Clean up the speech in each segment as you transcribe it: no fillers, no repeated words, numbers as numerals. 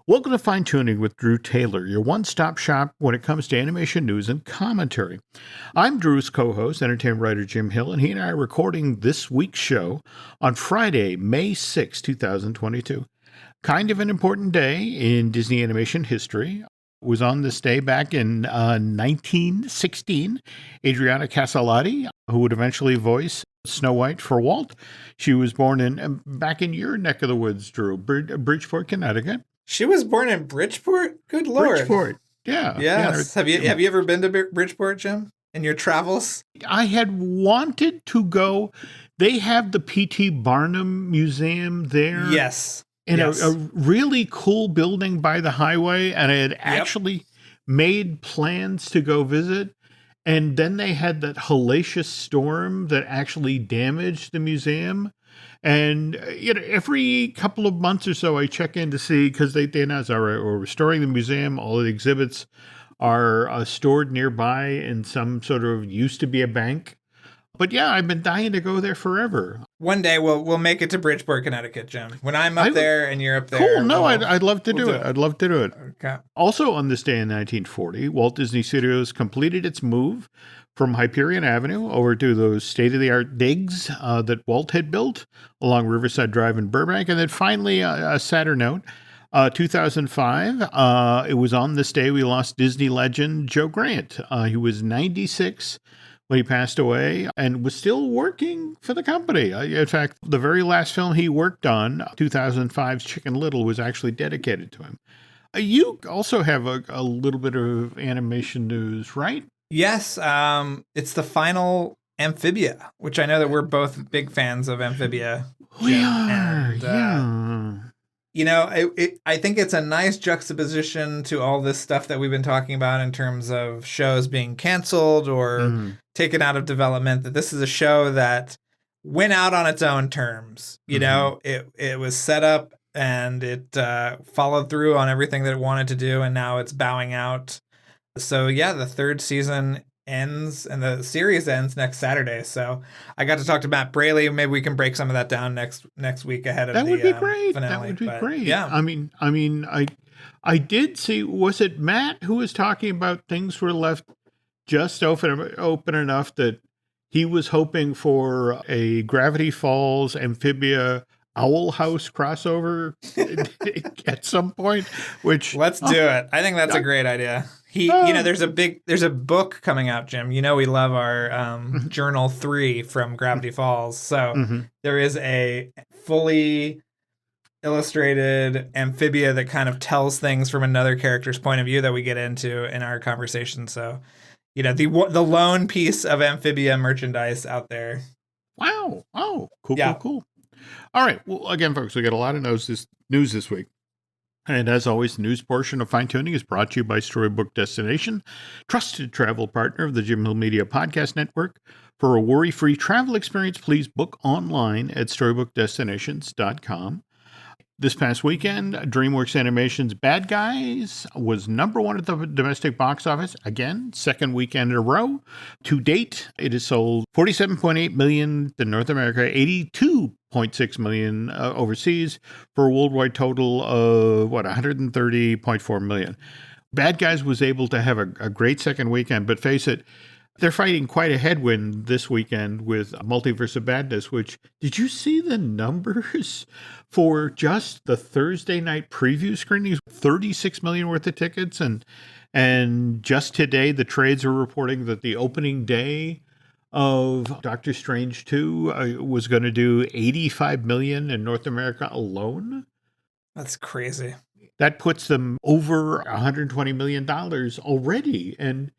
Welcome to Fine Tuning with Drew Taylor, your one-stop shop when it comes to animation news and commentary. I'm Drew's co-host, entertainment writer Jim Hill, and he and I are recording this week's show on Friday, May 6, 2022. Kind of an important day in Disney animation history. It was on this day back in 1916. Adriana Caselotti, who would eventually voice Snow White for Walt, she was born back in your neck of the woods, Drew, Bridgeport, Connecticut. She was born in Bridgeport? Good Lord. Bridgeport, yeah. Yes. Have you ever been to Bridgeport, Jim, in your travels? I had wanted to go. They have the P.T. Barnum Museum there. Yes. In a really cool building by the highway, and I had actually made plans to go visit. And then they had that hellacious storm that actually damaged the museum. And every couple of months or so, I check in to see, because they announced, all right, we're restoring the museum. All the exhibits are stored nearby in some sort of used to be a bank. But yeah, I've been dying to go there forever. One day we'll make it to Bridgeport, Connecticut, Jim. When I'm up there and you're up there. Cool. No, I'd love to do it. I'd love to do it. Okay. Also on this day in 1940, Walt Disney Studios completed its move from Hyperion Avenue over to those state-of-the-art digs that Walt had built along Riverside Drive in Burbank. And then finally, a sadder note, 2005, it was on this day we lost Disney legend Joe Grant. He was 96 when he passed away and was still working for the company. In fact, the very last film he worked on, 2005's Chicken Little, was actually dedicated to him. You also have a little bit of animation news, right? Yes, it's the final Amphibia, which I know that we're both big fans of Amphibia. We are, yeah. You know, I think it's a nice juxtaposition to all this stuff that we've been talking about in terms of shows being canceled or taken out of development, that this is a show that went out on its own terms. You know, it was set up and it followed through on everything that it wanted to do, and now it's bowing out. So yeah, the third season ends and the series ends next Saturday. So I got to talk to Matt Braley. Maybe we can break some of that down next week ahead of that the would be great. Finale. That would be great. Yeah. I did see, was it Matt who was talking about things were left just open enough that he was hoping for a Gravity Falls Amphibia Owl House crossover at some point, which let's do it. I think that's a great idea. There's a book coming out, Jim. You know, we love our Journal 3 from Gravity Falls. So there is a fully illustrated Amphibia that kind of tells things from another character's point of view that we get into in our conversation. So, you know, the lone piece of Amphibia merchandise out there. Wow. Oh, cool. All right. Well, again, folks, we got a lot of news this week. And as always, the news portion of Fine Tuning is brought to you by Storybook Destination, trusted travel partner of the Jim Hill Media Podcast Network. For a worry-free travel experience, please book online at StorybookDestinations.com. This past weekend, DreamWorks Animation's Bad Guys was number one at the domestic box office. Again, second weekend in a row. To date, it has sold $47.8 million in North America, $82.6 million overseas, for a worldwide total of, $130.4 million. Bad Guys was able to have a great second weekend, but face it, they're fighting quite a headwind this weekend with Multiverse of Badness, which, did you see the numbers for just the Thursday night preview screenings? 36 million worth of tickets. And just today, the trades are reporting that the opening day of Doctor Strange 2 was going to do 85 million in North America alone. That's crazy. That puts them over $120 million already. And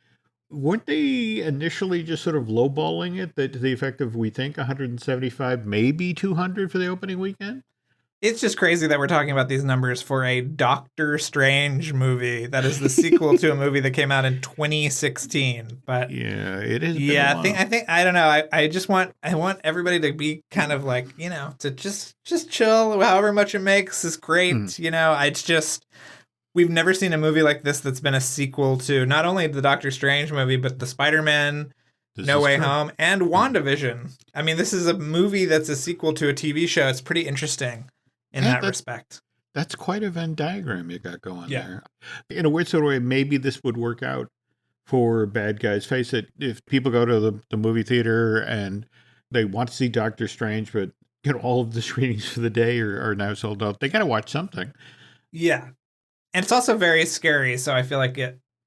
weren't they initially just sort of lowballing it, that to the effect of, we think 175, maybe 200 for the opening weekend? It's just crazy that we're talking about these numbers for a Doctor Strange movie that is the sequel to a movie that came out in 2016. But yeah, it is. Yeah, I think I don't know. I want everybody to be kind of like, you know, to just chill. However much it makes is great. You know, it's just, we've never seen a movie like this that's been a sequel to not only the Doctor Strange movie, but the Spider-Man No Way Home and WandaVision. I mean, this is a movie that's a sequel to a TV show. It's pretty interesting in that respect. That's quite a Venn diagram you got going Yeah. there. In a weird sort of way, maybe this would work out for bad guys. Face it, if people go to the movie theater and they want to see Doctor Strange, but all of the screenings for the day are now sold out, they got to watch something. Yeah. And it's also very scary, so I feel like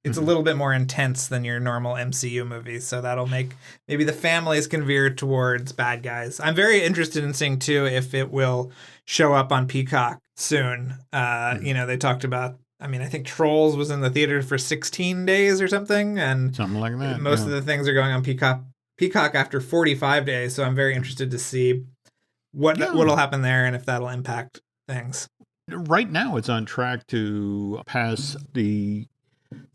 it's a little bit more intense than your normal MCU movies, so that'll make maybe the families can veer towards bad guys. I'm very interested in seeing, too, if it will show up on Peacock soon. They talked about, I think Trolls was in the theater for 16 days or something, and something like that. Most of the things are going on Peacock after 45 days, so I'm very interested to see what'll happen there and if that'll impact things. Right now, it's on track to pass the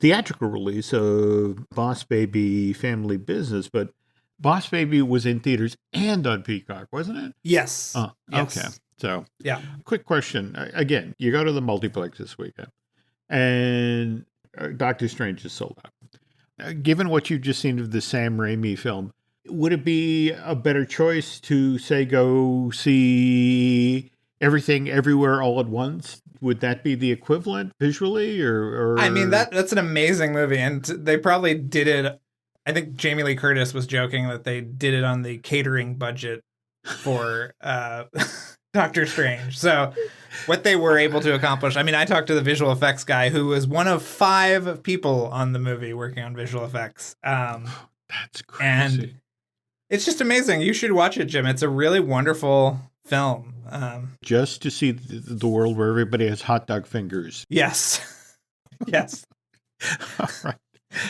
theatrical release of Boss Baby Family Business, but Boss Baby was in theaters and on Peacock, wasn't it? Yes. Okay. So, yeah. Quick question. Again, you go to the multiplex this weekend, and Doctor Strange is sold out. Given what you've just seen of the Sam Raimi film, would it be a better choice to, say, go see Everything Everywhere All at Once? Would that be the equivalent visually, or? I mean, that's an amazing movie, and they probably did it. I think Jamie Lee Curtis was joking that they did it on the catering budget for Doctor Strange. So what they were able to accomplish. I mean, I talked to the visual effects guy who was one of 5 people on the movie working on visual effects. That's crazy. And it's just amazing. You should watch it, Jim. It's a really wonderful film. Just to see the world where everybody has hot dog fingers. Yes. Yes. All right.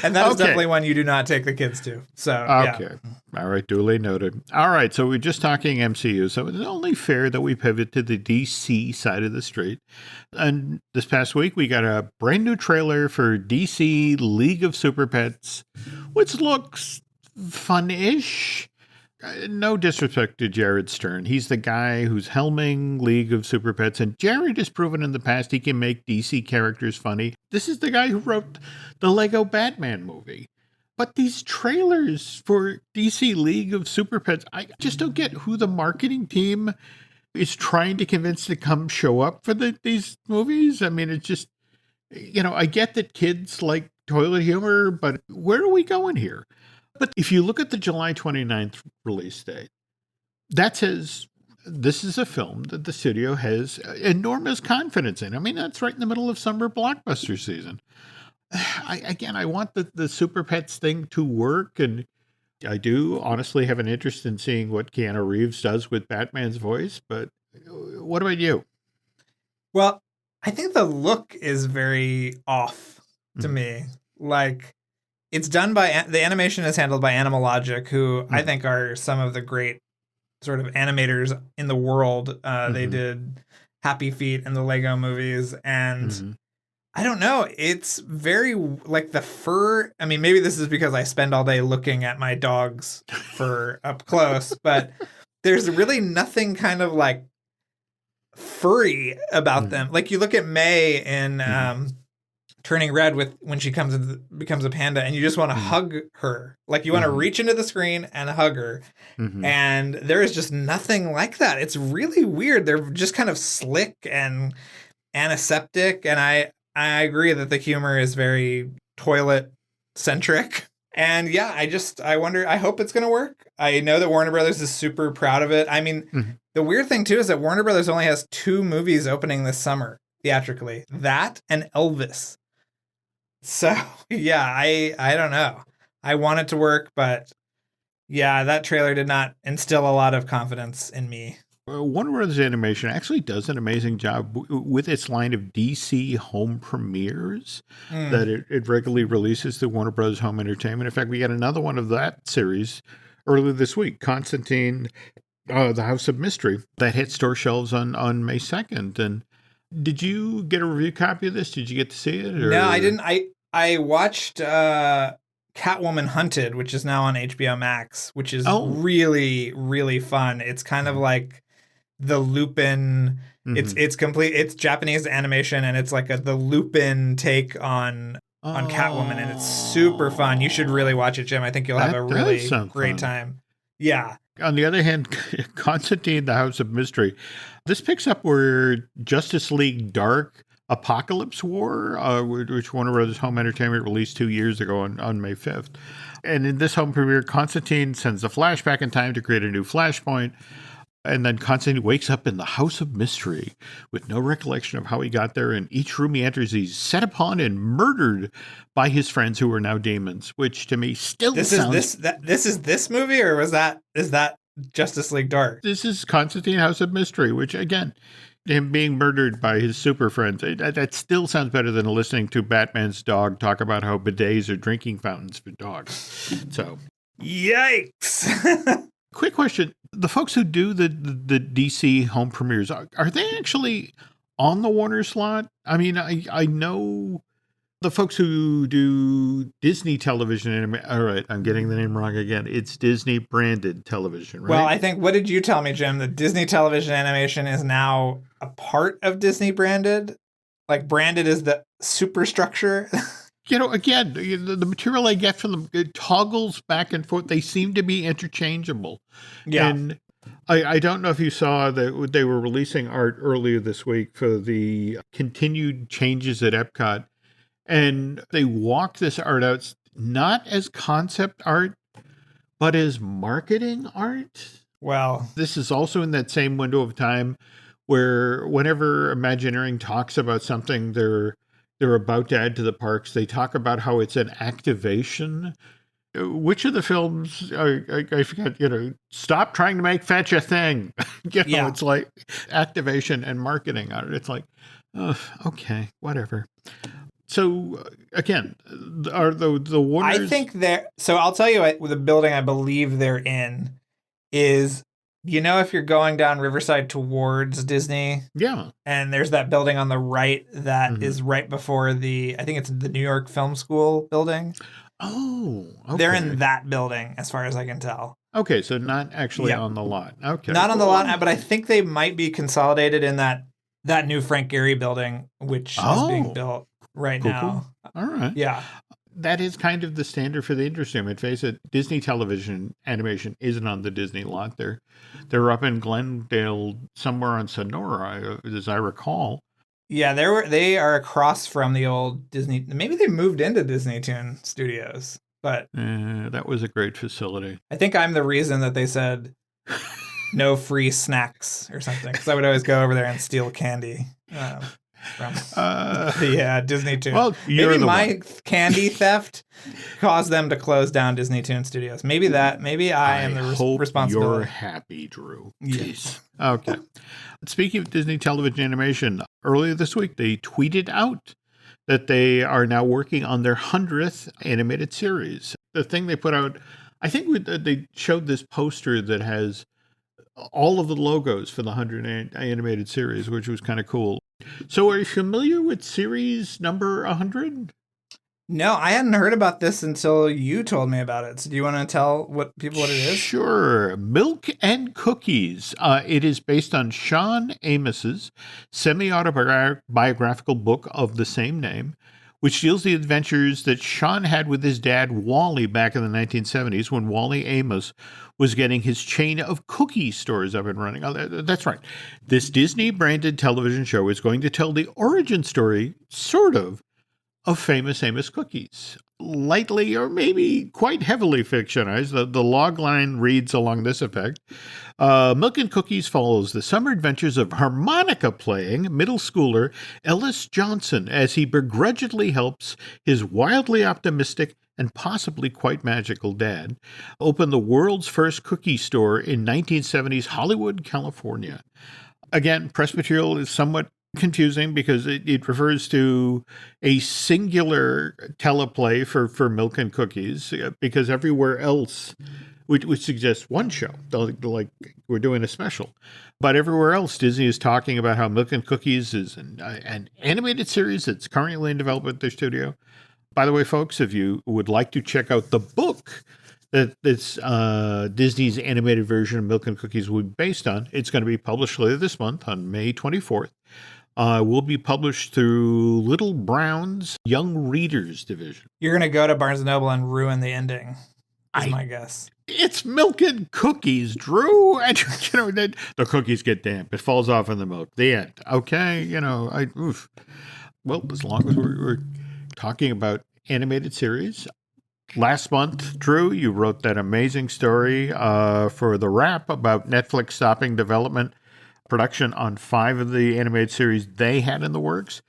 And that is definitely one you do not take the kids to. So, okay. All right. Duly noted. All right. So we're just talking MCU. So it's only fair that we pivot to the DC side of the street. And this past week, we got a brand new trailer for DC League of Super Pets, which looks fun-ish. No disrespect to Jared Stern. He's the guy who's helming League of Super Pets, and Jared has proven in the past he can make DC characters funny. This is the guy who wrote the Lego Batman movie. But these trailers for DC League of Super Pets, I just don't get who the marketing team is trying to convince to come show up for these movies. I mean, it's just, I get that kids like toilet humor, but where are we going here? But if you look at the July 29th release date, that says this is a film that the studio has enormous confidence in. I mean, that's right in the middle of summer blockbuster season. I want the Super Pets thing to work, and I do honestly have an interest in seeing what Keanu Reeves does with Batman's voice, but what about you? Well, I think the look is very off to me. Like, it's done by, the animation is handled by Animalogic, who I think are some of the great sort of animators in the world. They did Happy Feet and the Lego movies. And I don't know, it's very, like, the fur. I mean, maybe this is because I spend all day looking at my dog's fur up close, but there's really nothing kind of like furry about them. Like, you look at May in Turning Red when she becomes a panda, and you just want to hug her. Like, you want to reach into the screen and hug her. And there is just nothing like that. It's really weird. They're just kind of slick and antiseptic. And I agree that the humor is very toilet centric. And yeah, I wonder, I hope it's going to work. I know that Warner Brothers is super proud of it. I mean, the weird thing too is that Warner Brothers only has 2 movies opening this summer theatrically. That and Elvis. So, yeah, I don't know. I want it to work, but yeah, that trailer did not instill a lot of confidence in me. Warner Brothers Animation actually does an amazing job with its line of DC home premieres that it regularly releases through Warner Brothers Home Entertainment. In fact, we got another one of that series earlier this week, Constantine, The House of Mystery, that hit store shelves on May 2nd. And did you get a review copy of this? Did you get to see it? Or? No, I didn't. I watched Catwoman Hunted, which is now on HBO Max, which is really, really fun. It's kind of like the Lupin. It's complete. It's Japanese animation, and it's like the Lupin take on Catwoman, and it's super fun. You should really watch it, Jim. I think you'll have a really great time. Yeah. On the other hand, Constantine, The House of Mystery, This picks up where Justice League Dark Apocalypse War, which Warner Brothers Home Entertainment released 2 years ago on May 5th. And in this home premiere, Constantine sends a flashback in time to create a new Flashpoint. And then Constantine wakes up in the House of Mystery with no recollection of how he got there. And each room he enters, he's set upon and murdered by his friends who are now demons, which to me still sounds... This is this movie, or is that Justice League Dark? This is Constantine House of Mystery, which again, him being murdered by his super friends, that still sounds better than listening to Batman's dog talk about how bidets are drinking fountains for dogs. So, yikes. Quick question. The folks who do the DC home premieres, are they actually on the Warner slot? I mean, I know the folks who do Disney television. All right, I'm getting the name wrong again. It's Disney branded television, right? Well, I think, what did you tell me, Jim? That Disney television animation is now a part of Disney branded? Like branded is the superstructure? Again, the material I get from them, it toggles back and forth. They seem to be interchangeable. Yeah. And I don't know if you saw that they were releasing art earlier this week for the continued changes at Epcot. And they walked this art out not as concept art, but as marketing art. Well, this is also in that same window of time where whenever Imagineering talks about something they're about to add to the parks, they talk about how it's an activation. Which of the films, I forget, stop trying to make fetch a thing. It's like activation and marketing on it. It's like, okay, whatever. So again, are the Warners? I think so I'll tell you what the building I believe they're in is, if you're going down Riverside towards Disney. Yeah. And there's that building on the right that is right before I think it's the New York Film School building. Oh, okay. They're in that building as far as I can tell. Okay, so not actually on the lot. Okay. Not on the lot, but I think they might be consolidated in that new Frank Gehry building, which is being built right now. Cool. All right. Yeah. That is kind of the standard for the industry. I mean, face it, Disney television animation isn't on the Disney lot. They're up in Glendale, somewhere on Sonora, as I recall. Yeah, they are across from the old Disney. Maybe they moved into Disney Toon Studios, but that was a great facility. I think I'm the reason that they said no free snacks or something, because I would always go over there and steal candy. From Disney Toon. Well, maybe my candy theft caused them to close down Disney Toon Studios. Maybe I am the responsibility. You're happy, Drew. Yes. Okay. Speaking of Disney television animation, earlier this week they tweeted out that they are now working on their 100th animated series. The thing they put out, I think they showed this poster that has all of the logos for the 100 animated series, which was kind of cool. So are you familiar with series number 100? No, I hadn't heard about this until you told me about it. So do you want to tell people what it is? Sure. Milk and Cookies. It is based on Sean Amos's semi-autobiographical book of the same name, which deals the adventures that Sean had with his dad, Wally, back in the 1970s when Wally Amos was getting his chain of cookie stores up and running. Oh, that's right. This Disney-branded television show is going to tell the origin story, sort of famous Amos cookies. Lightly or maybe quite heavily fictionized. The log line reads along this effect. Milk and Cookies follows the summer adventures of harmonica-playing middle schooler Ellis Johnson as he begrudgingly helps his wildly optimistic and possibly quite magical dad open the world's first cookie store in 1970s Hollywood, California. Again, press material is somewhat confusing because it refers to a singular teleplay for Milk and Cookies, because everywhere else, which suggests one show, like we're doing a special, but everywhere else Disney is talking about how Milk and Cookies is an animated series that's currently in development at their studio. By the way, folks, if you would like to check out the book that's Disney's animated version of Milk and Cookies will be based on, it's going to be published later this month on May 24th. Will be published through Little Brown's Young Readers division. You're going to go to Barnes & Noble and ruin the ending. is my guess. It's milk and cookies, Drew. And the cookies get damp. It falls off in the milk. The end. Okay, oof. Well, as long as we're talking about animated series, last month, Drew, you wrote that amazing story for The Wrap about Netflix stopping development production on 5 of the animated series they had in the works.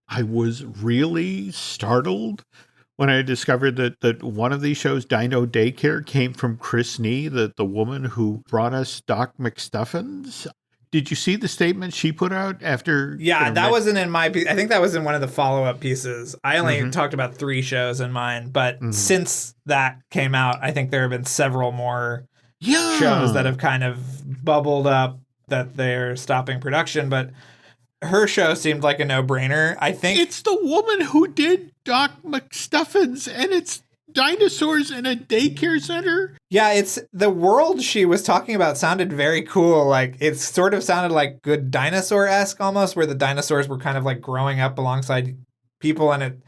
I was really startled when I discovered that one of these shows, Dino Daycare, came from Chris Nee, the woman who brought us Doc McStuffins. Did you see the statement she put out after? Yeah, that wasn't in my piece. I think that was in one of the follow-up pieces. I only talked about 3 shows in mine, but since that came out, I think there have been several more shows that have kind of bubbled up that they're stopping production. But her show seemed like a no-brainer. I think it's the woman who did Doc McStuffins, and it's dinosaurs in a daycare center. Yeah, it's the world she was talking about sounded very cool. Like it sort of sounded like Good Dinosaur-esque almost, where the dinosaurs were kind of like growing up alongside people, and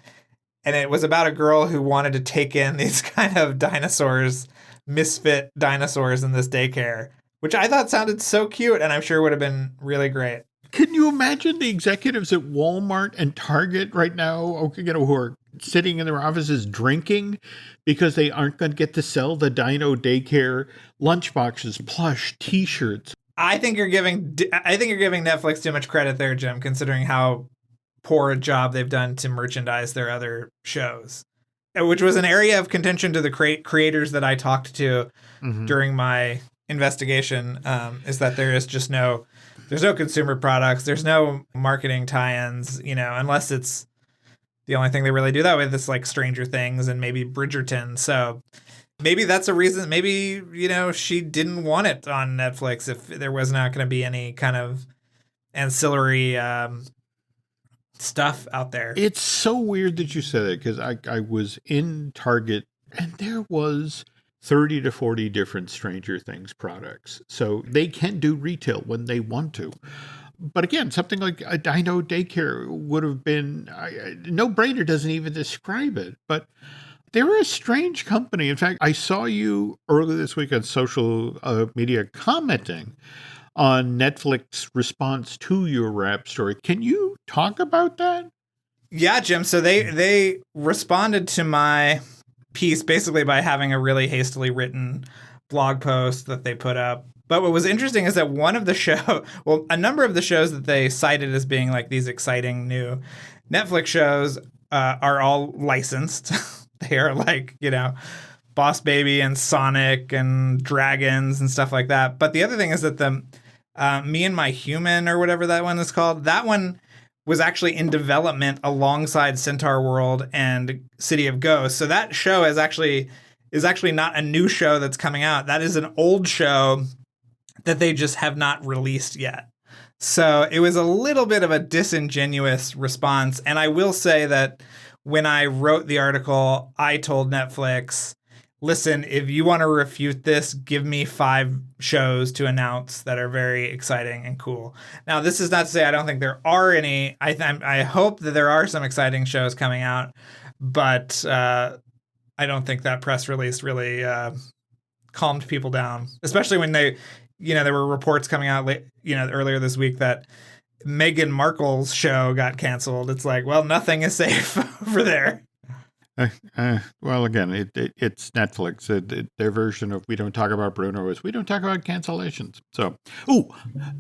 it was about a girl who wanted to take in these kind of dinosaurs, misfit dinosaurs in this daycare, which I thought sounded so cute, and I'm sure would have been really great. Can you imagine the executives at Walmart and Target right now, who are sitting in their offices drinking because they aren't going to get to sell the Dino Daycare lunchboxes, plush, T-shirts? I think you're giving Netflix too much credit there, Jim, considering how poor a job they've done to merchandise their other shows, which was an area of contention to the creators that I talked to during my investigation. Is that there's no consumer products, there's no marketing tie-ins, unless it's the only thing they really do that with is like Stranger Things and maybe Bridgerton. So maybe that's a reason. Maybe, she didn't want it on Netflix if there was not going to be any kind of ancillary stuff out there. It's so weird that you said it, because I was in Target and there was 30 to 40 different Stranger Things products. So they can do retail when they want to. But again, something like a Dino Daycare would have been no-brainer, doesn't even describe it. But they're a strange company. In fact, I saw you earlier this week on social media commenting on Netflix's response to your Wrap story. Can you talk about that? Yeah, Jim. So they responded to my piece basically by having a really hastily written blog post that they put up. But what was interesting is that a number of the shows that they cited as being like these exciting new Netflix shows are all licensed. They are like, Boss Baby and Sonic and Dragons and stuff like that. But the other thing is that the Me and My Human, or whatever that one is called, that one was actually in development alongside Centaur World and City of Ghosts. So that show is actually not a new show that's coming out. That is an old show that they just have not released yet. So it was a little bit of a disingenuous response. And I will say that when I wrote the article, I told Netflix, listen, if you want to refute this, give me 5 shows to announce that are very exciting and cool. Now, this is not to say I don't think there are any. I hope that there are some exciting shows coming out, but I don't think that press release really calmed people down, especially when there were reports coming out earlier this week that Meghan Markle's show got canceled. It's like, well, nothing is safe over there. Well, again, it's Netflix. Their version of We Don't Talk About Bruno is We Don't Talk About Cancellations. So,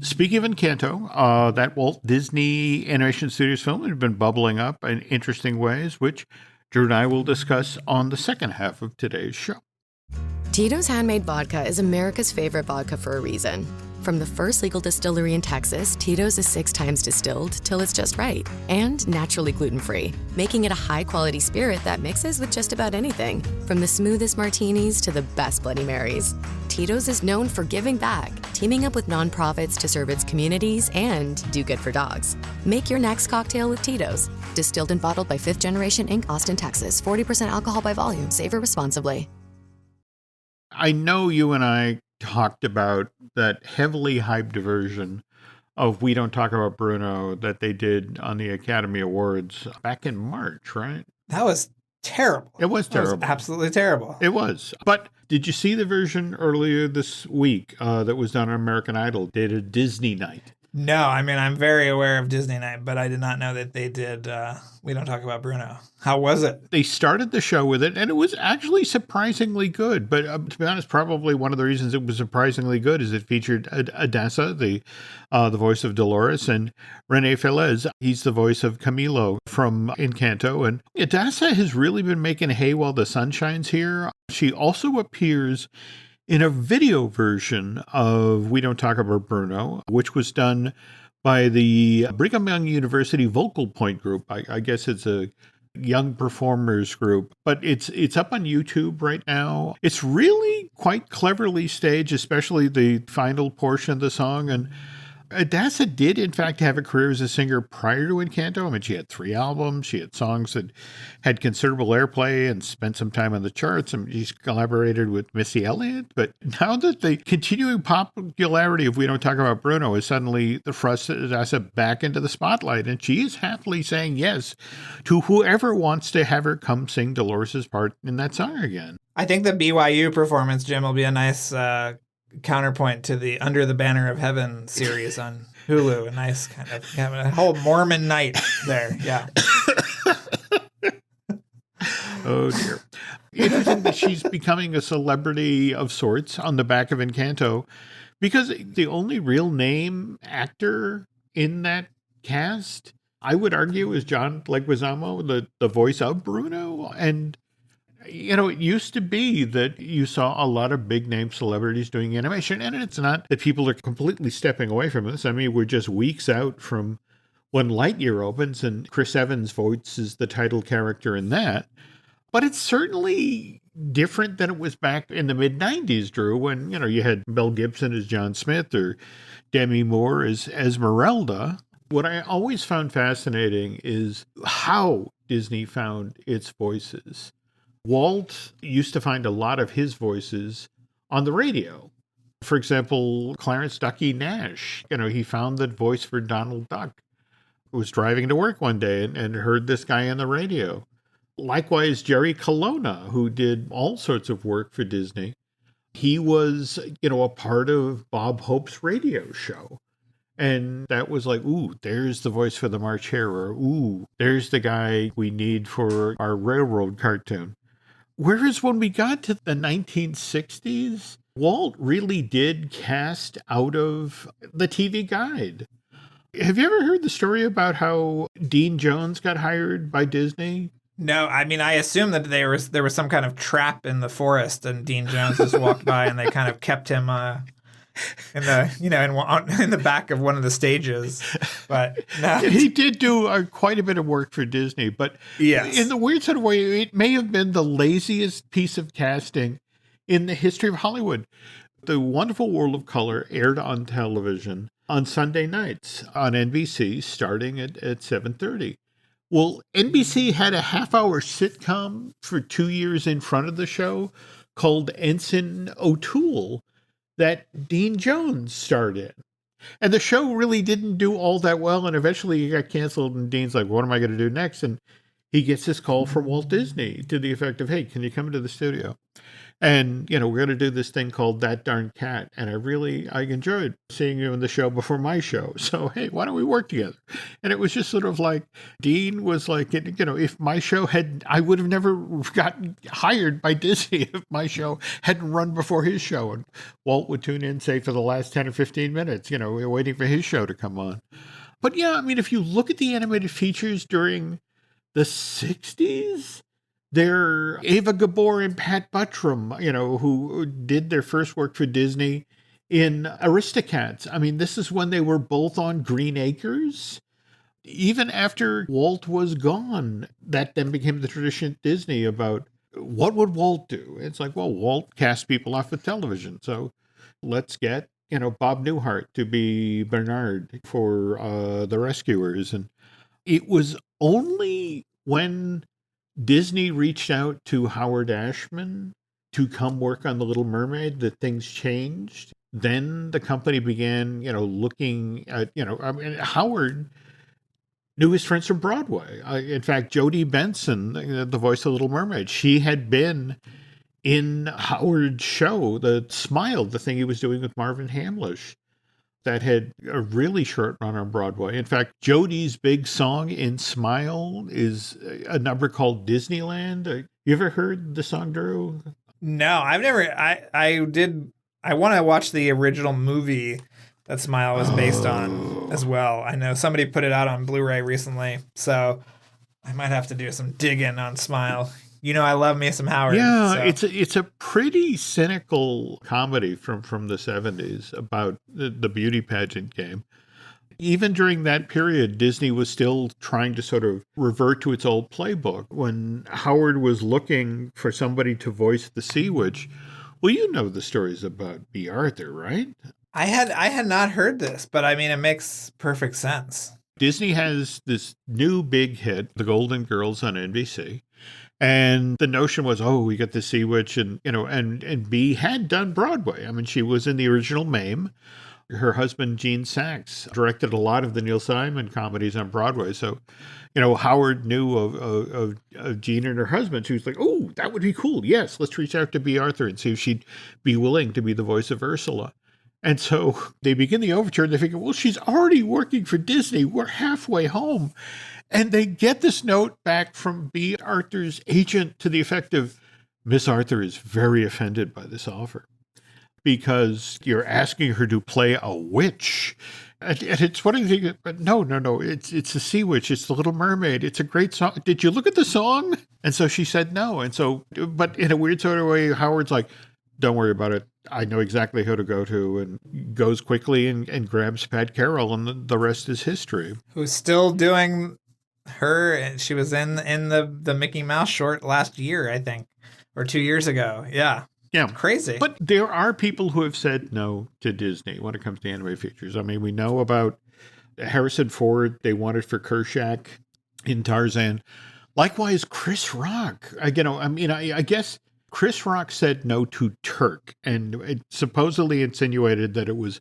speaking of Encanto, that Walt Disney Animation Studios film had been bubbling up in interesting ways, which Drew and I will discuss on the second half of today's show. Tito's Handmade Vodka is America's favorite vodka for a reason. From the first legal distillery in Texas, Tito's is 6 times distilled till it's just right. And naturally gluten-free, making it a high-quality spirit that mixes with just about anything. From the smoothest martinis to the best Bloody Marys. Tito's is known for giving back, teaming up with nonprofits to serve its communities and do good for dogs. Make your next cocktail with Tito's. Distilled and bottled by 5th Generation Inc., Austin, Texas. 40% alcohol by volume. Savor responsibly. I know you and I talked about that heavily hyped version of We Don't Talk About Bruno that they did on the Academy Awards back in March, right? That was terrible. It was terrible. It was absolutely terrible. It was. But did you see the version earlier this week that was done on American Idol? They did a Disney night. No, I mean, I'm very aware of Disney Night, but I did not know that they did We Don't Talk About Bruno. How was it? They started the show with it, and it was actually surprisingly good. But to be honest, probably one of the reasons it was surprisingly good is it featured Adassa, the voice of Dolores, and Rene Felez. He's the voice of Camilo from Encanto. And Adassa has really been making hay while the sun shines here. She also appears in a video version of We Don't Talk About Bruno, which was done by the Brigham Young University Vocal Point Group. I guess it's a young performers group, but it's up on YouTube right now. It's really quite cleverly staged, especially the final portion of the song. And Adassa did, in fact, have a career as a singer prior to Encanto. I mean, she had 3 albums. She had songs that had considerable airplay and spent some time on the charts. And she's collaborated with Missy Elliott. But now that the continuing popularity of We Don't Talk About Bruno is suddenly thrust Adassa back into the spotlight, and she is happily saying yes to whoever wants to have her come sing Dolores' part in that song again. I think the BYU performance, Jim, will be a nice counterpoint to the Under the Banner of Heaven series on Hulu. A nice kind of a whole Mormon night there. Yeah. Oh, dear. Interesting that she's becoming a celebrity of sorts on the back of Encanto, because the only real name actor in that cast, I would argue, is John Leguizamo, the voice of Bruno. And you know, it used to be that you saw a lot of big name celebrities doing animation, and it's not that people are completely stepping away from this. I mean, we're just weeks out from when Lightyear opens, and Chris Evans voices the title character in that. But it's certainly different than it was back in the mid-90s, Drew, when, you know, you had Mel Gibson as John Smith or Demi Moore as Esmeralda. What I always found fascinating is how Disney found its voices. Walt used to find a lot of his voices on the radio. For example, Clarence Ducky Nash, you know, he found that voice for Donald Duck. Was driving to work one day and heard this guy on the radio. Likewise, Jerry Colonna, who did all sorts of work for Disney. He was, you know, a part of Bob Hope's radio show. And that was like, ooh, there's the voice for the March Hare, or ooh, there's the guy we need for our railroad cartoon. Whereas when we got to the 1960s, Walt really did cast out of the TV Guide. Have you ever heard the story about how Dean Jones got hired by Disney? No, I mean, I assume that there was some kind of trap in the forest, and Dean Jones just walked by, and they kind of kept him in the back of one of the stages. But no. He did do quite a bit of work for Disney, but yes, in the weird sort of way, it may have been the laziest piece of casting in the history of Hollywood. The Wonderful World of Color aired on television on Sunday nights on NBC, starting at 7:30. Well, NBC had a half-hour sitcom for 2 years in front of the show called Ensign O'Toole that Dean Jones starred in. And the show really didn't do all that well, and eventually it got canceled, and Dean's like, what am I going to do next? And he gets this call from Walt Disney to the effect of, hey, can you come into the studio? And, you know, we're going to do this thing called That Darn Cat. And I enjoyed seeing you in the show before my show. So, hey, why don't we work together? And it was just sort of like, Dean was like, you know, if my show I would have never gotten hired by Disney if my show hadn't run before his show. And Walt would tune in, say, for the last 10 or 15 minutes, you know, we were waiting for his show to come on. But yeah, I mean, if you look at the animated features during the 60s, they're Ava Gabor and Pat Buttram, you know, who did their first work for Disney in Aristocats. I mean, this is when they were both on Green Acres. Even after Walt was gone, that then became the tradition at Disney about what would Walt do? It's like, well, Walt cast people off of television. So let's get, you know, Bob Newhart to be Bernard for The Rescuers. And it was only when Disney reached out to Howard Ashman to come work on The Little Mermaid that things changed. Then the company began, you know, looking at, you know, I mean, Howard newest friends from Broadway. In fact, Jodie Benson, the voice of Little Mermaid, she had been in Howard's show, the Smile, the thing he was doing with Marvin Hamlish, that had a really short run on Broadway. In fact, Jodie's big song in Smile is a number called Disneyland. You ever heard the song, Drew? No, I've never. I did. I want to watch the original movie that Smile was based on as well. I know somebody put it out on Blu-ray recently, so I might have to do some digging on Smile. You know, I love me some Howard. Yeah, so. it's a pretty cynical comedy from the 70s about the beauty pageant game. Even during that period, Disney was still trying to sort of revert to its old playbook. When Howard was looking for somebody to voice the Sea Witch, well, you know the stories about B. Arthur, right? I had not heard this, but I mean, it makes perfect sense. Disney has this new big hit, The Golden Girls on NBC. And the notion was, oh, we got the Sea Witch, and and Bea had done Broadway. I mean, she was in the original Mame. Her husband, Gene Saks, directed a lot of the Neil Simon comedies on Broadway. So, Howard knew of Gene and her husband. She was like, oh, that would be cool. Yes, let's reach out to Bea Arthur and see if she'd be willing to be the voice of Ursula. And so they begin the overture, and they figure, well, she's already working for Disney. We're halfway home. And they get this note back from Bea Arthur's agent to the effect of, Miss Arthur is very offended by this offer because you're asking her to play a witch. And it's one of the things, but no, it's a Sea Witch. It's the Little Mermaid. It's a great song. Did you look at the song? And so she said no. And so, but in a weird sort of way, Howard's like, don't worry about it. I know exactly who to go to, and goes quickly and grabs Pat Carroll, and the rest is history. Who's still doing her, and she was in the Mickey Mouse short last year, I think, or 2 years ago. Yeah. Crazy. But there are people who have said no to Disney when it comes to animated features. I mean, we know about Harrison Ford. They wanted for Kershak in Tarzan. Likewise, Chris Rock. I guess Chris Rock said no to Turk, and it supposedly insinuated that it was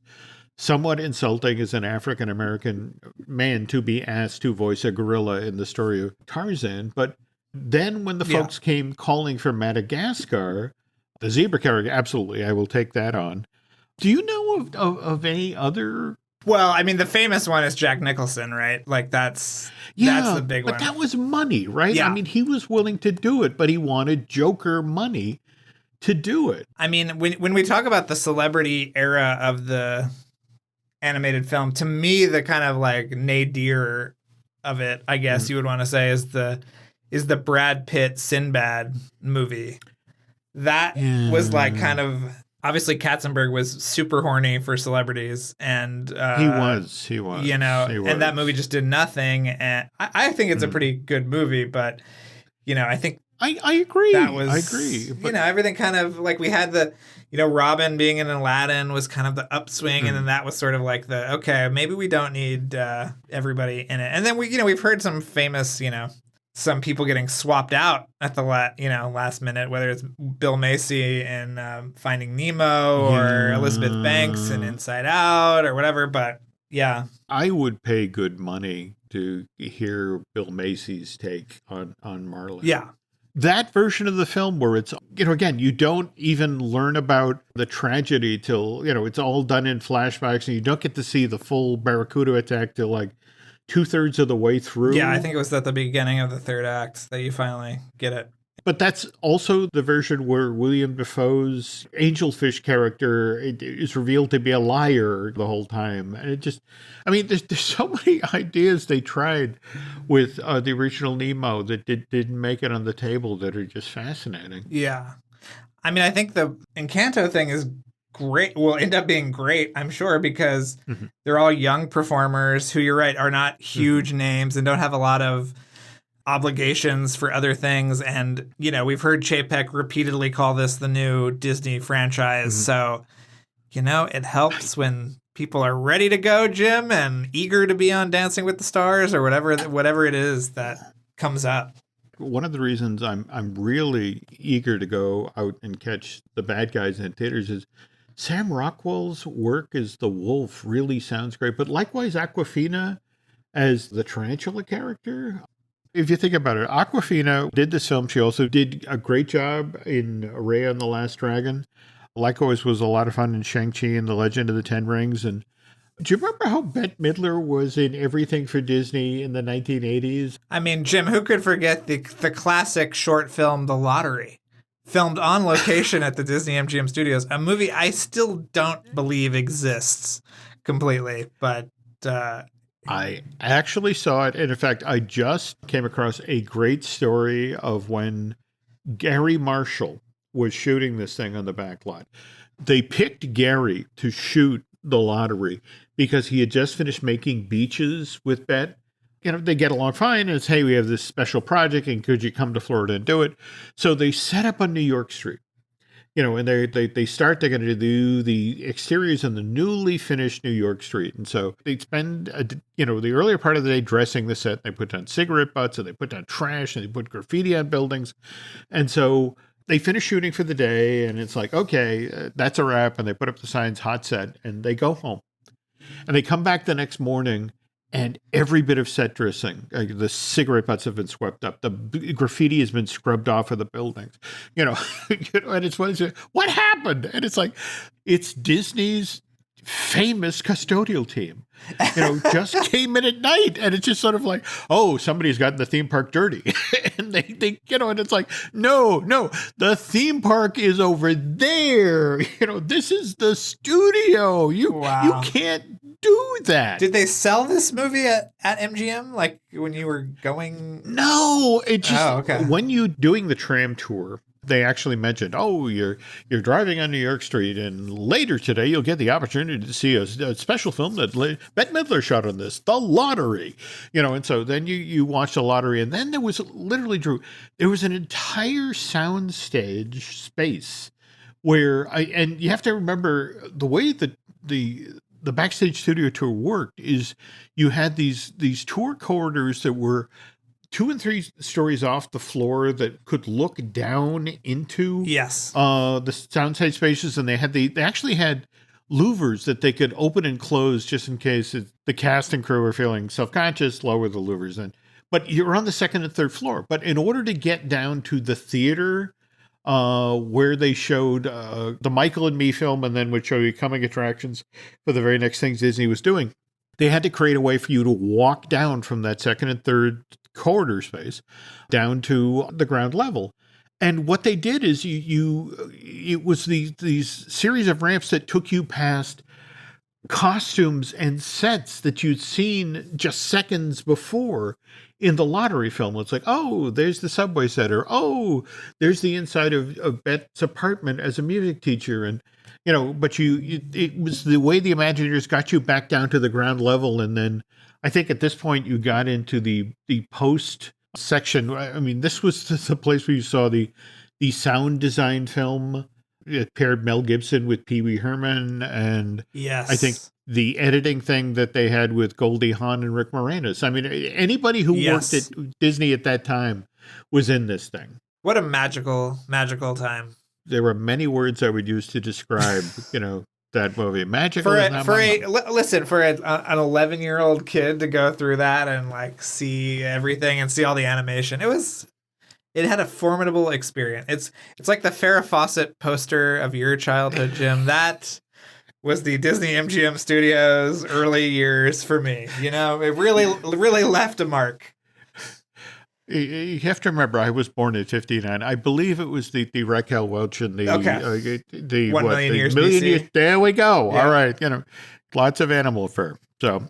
somewhat insulting as an African-American man to be asked to voice a gorilla in the story of Tarzan. But then when the folks came calling for Madagascar, the zebra character, absolutely, I will take that on. Do you know of any other? Well, I mean, the famous one is Jack Nicholson, right? Like that's the big one. But that was money, right? Yeah. I mean, he was willing to do it, but he wanted Joker money to do it. I mean, when we talk about the celebrity era of the animated film, to me, the kind of like nadir of it, I guess you would want to say, is the Brad Pitt Sinbad movie. That was like kind of, obviously Katzenberg was super horny for celebrities, and he was, and that movie just did nothing. And I think it's a pretty good movie, but I think I agree. That was, I agree. But, everything kind of like we had the, Robin being in Aladdin was kind of the upswing, and then that was sort of like the, okay, maybe we don't need everybody in it. And then we've heard some famous, some people getting swapped out at the last minute, whether it's Bill Macy in Finding Nemo or Elizabeth Banks in Inside Out or whatever. But yeah, I would pay good money to hear Bill Macy's take on Marley. Yeah. That version of the film where it's, again, you don't even learn about the tragedy till, it's all done in flashbacks, and you don't get to see the full Barracuda attack till like 2/3 of the way through. Yeah, I think it was at the beginning of the third act that you finally get it. But that's also the version where William Dafoe's angelfish character is revealed to be a liar the whole time. And it just, there's so many ideas they tried with the original Nemo that didn't make it on the table that are just fascinating. Yeah. I think the Encanto thing is great. Will end up being great, I'm sure, because they're all young performers who, you're right, are not huge names and don't have a lot of obligations for other things. And, we've heard Chapek repeatedly call this the new Disney franchise. So, it helps when people are ready to go, Jim, and eager to be on Dancing with the Stars or whatever it is that comes up. One of the reasons I'm really eager to go out and catch The Bad Guys in theaters is Sam Rockwell's work as the wolf really sounds great. But likewise, Awkwafina as the tarantula character. If you think about it, Awkwafina did this film. She also did a great job in Raya and the Last Dragon. Likewise was a lot of fun in Shang-Chi and the Legend of the Ten Rings. And do you remember how Bette Midler was in everything for Disney in the 1980s? I mean, Jim, who could forget the classic short film, The Lottery, filmed on location at the Disney MGM Studios, a movie I still don't believe exists completely, but I actually saw it. And in fact, I just came across a great story of when Gary Marshall was shooting this thing on the back lot. They picked Gary to shoot The Lottery because he had just finished making Beaches with Bette. You know, they get along fine. And it's, hey, we have this special project, and could you come to Florida and do it? So they set up on New York Street. You know, and they're going to do the exteriors on the newly finished New York street. And so they spend, the earlier part of the day dressing the set. They put down cigarette butts, and they put down trash, and they put graffiti on buildings. And so they finish shooting for the day, and it's like, okay, that's a wrap. And they put up the signs, hot set, and they go home. And they come back the next morning, and every bit of set dressing, the cigarette butts have been swept up. The graffiti has been scrubbed off of the buildings. And it's what happened? And it's like, it's Disney's famous custodial team, just came in at night, and it's just sort of like, oh, somebody's gotten the theme park dirty. And they and it's like, no, the theme park is over there. This is the studio. You can't do that. Did they sell this movie at MGM, like when you were going? No, it just, okay. When you doing the tram tour, they actually mentioned, oh, you're driving on New York Street, and later today you'll get the opportunity to see a special film that Bette Midler shot on this, The Lottery. And so then you watch The Lottery, and then there was literally, Drew, there was an entire soundstage space where and you have to remember the way that the backstage studio tour worked is you had these tour corridors that were 2 and 3 stories off the floor that could look down into the soundstage spaces, and they actually had louvers that they could open and close just in case the cast and crew were feeling self-conscious. Lower the louvers but you're on the second and third floor. But in order to get down to the theater where they showed the Michael and Me film, and then would show you coming attractions for the very next things Disney was doing, they had to create a way for you to walk down from that second and third corridor space down to the ground level. And what they did is it was these series of ramps that took you past costumes and sets that you'd seen just seconds before in the Lottery film. It's like, oh, there's the subway set, or oh, there's the inside of Bette's apartment as a music teacher. And but it was the way the Imagineers got you back down to the ground level. And then I think at this point you got into the post section. I mean, this was the place where you saw the sound design film. It paired Mel Gibson with Pee Wee Herman, and I think the editing thing that they had with Goldie Hawn and Rick Moranis. I mean, anybody who worked at Disney at that time was in this thing. What a magical time. There were many words I would use to describe, that movie. Magical. For an 11-year-old kid to go through that and like see everything and see all the animation, it had a formidable experience. It's like the Farrah Fawcett poster of your childhood, Jim. That was the Disney MGM Studios early years for me. It really left a mark. You have to remember, I was born in 59. I believe it was the Raquel Welch and the 1 million years BC. There we go. Yeah. All right. Lots of animal fur. So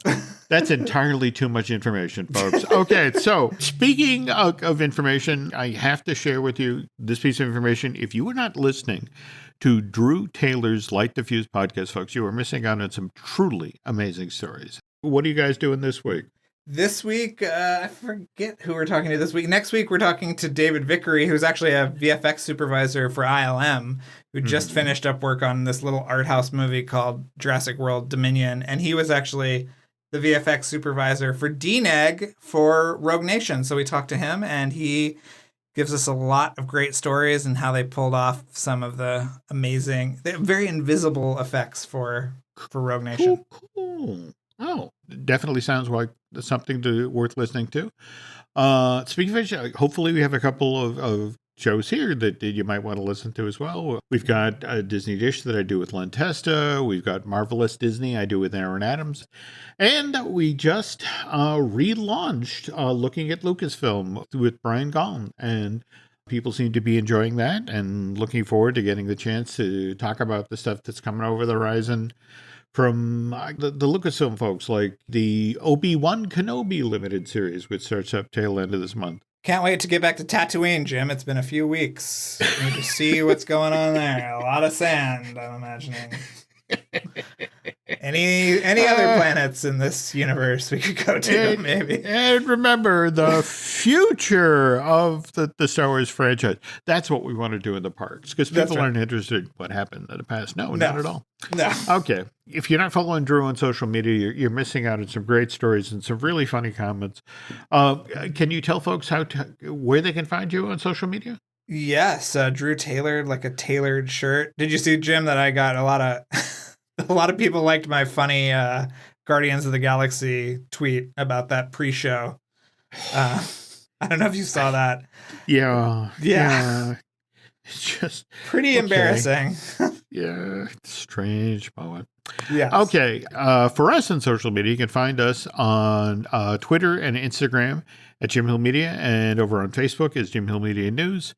that's entirely too much information, folks. Okay. So speaking of information, I have to share with you this piece of information. If you were not listening to Drew Taylor's Light the Fuse podcast, folks, you are missing out on some truly amazing stories. What are you guys doing this week? This week, I forget who we're talking to this week. Next week, we're talking to David Vickery, who's actually a VFX supervisor for ILM, who just finished up work on this little art house movie called Jurassic World Dominion. And he was actually the VFX supervisor for DNEG for Rogue Nation. So we talked to him, and he gives us a lot of great stories and how they pulled off some of the amazing, very invisible effects for Rogue Nation. Cool. Oh, definitely sounds like something worth listening to. Speaking of which, hopefully we have a couple of shows here that you might want to listen to as well. We've got Disney Dish that I do with Len Testa. We've got Marvelous Disney I do with Aaron Adams. And we just relaunched Looking at Lucasfilm with Brian Gallen. And people seem to be enjoying that and looking forward to getting the chance to talk about the stuff that's coming over the horizon from the Lucasfilm folks, like the Obi-Wan Kenobi limited series, which starts up tail end of this month. Can't wait to get back to Tatooine, Jim. It's been a few weeks. Need to see what's going on there. A lot of sand, I'm imagining. Any other planets in this universe we could go to, maybe. And remember, the future of the Star Wars franchise. That's what we want to do in the parks, because people aren't interested in what happened in the past. No, not at all. No. Okay. If you're not following Drew on social media, you're missing out on some great stories and some really funny comments. Can you tell folks where they can find you on social media? Yes, Drew tailored like a tailored shirt. Did you see, Jim, that I got a lot of people liked my funny Guardians of the Galaxy tweet about that pre-show. I don't know if you saw that. Yeah. It's just pretty embarrassing. Yeah, strange moment. Yeah. Okay. For us on social media, you can find us on Twitter and Instagram at Jim Hill Media, and over on Facebook as Jim Hill Media News.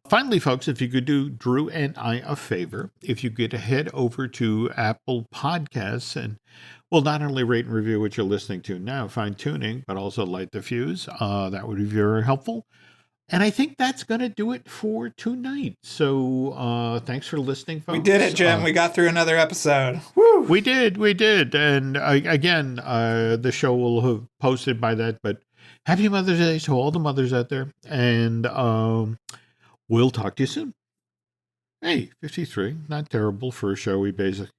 Finally, folks, if you could do Drew and I a favor, if you could head over to Apple Podcasts and, well, not only rate and review what you're listening to now, find Tooning, but also light the fuse. That would be very helpful. And I think that's going to do it for tonight. So thanks for listening, folks. We did it, Jim. We got through another episode. Woo! We did. And again, the show will have posted by that. But happy Mother's Day to all the mothers out there. And we'll talk to you soon. Hey, 53. Not terrible for a show we basically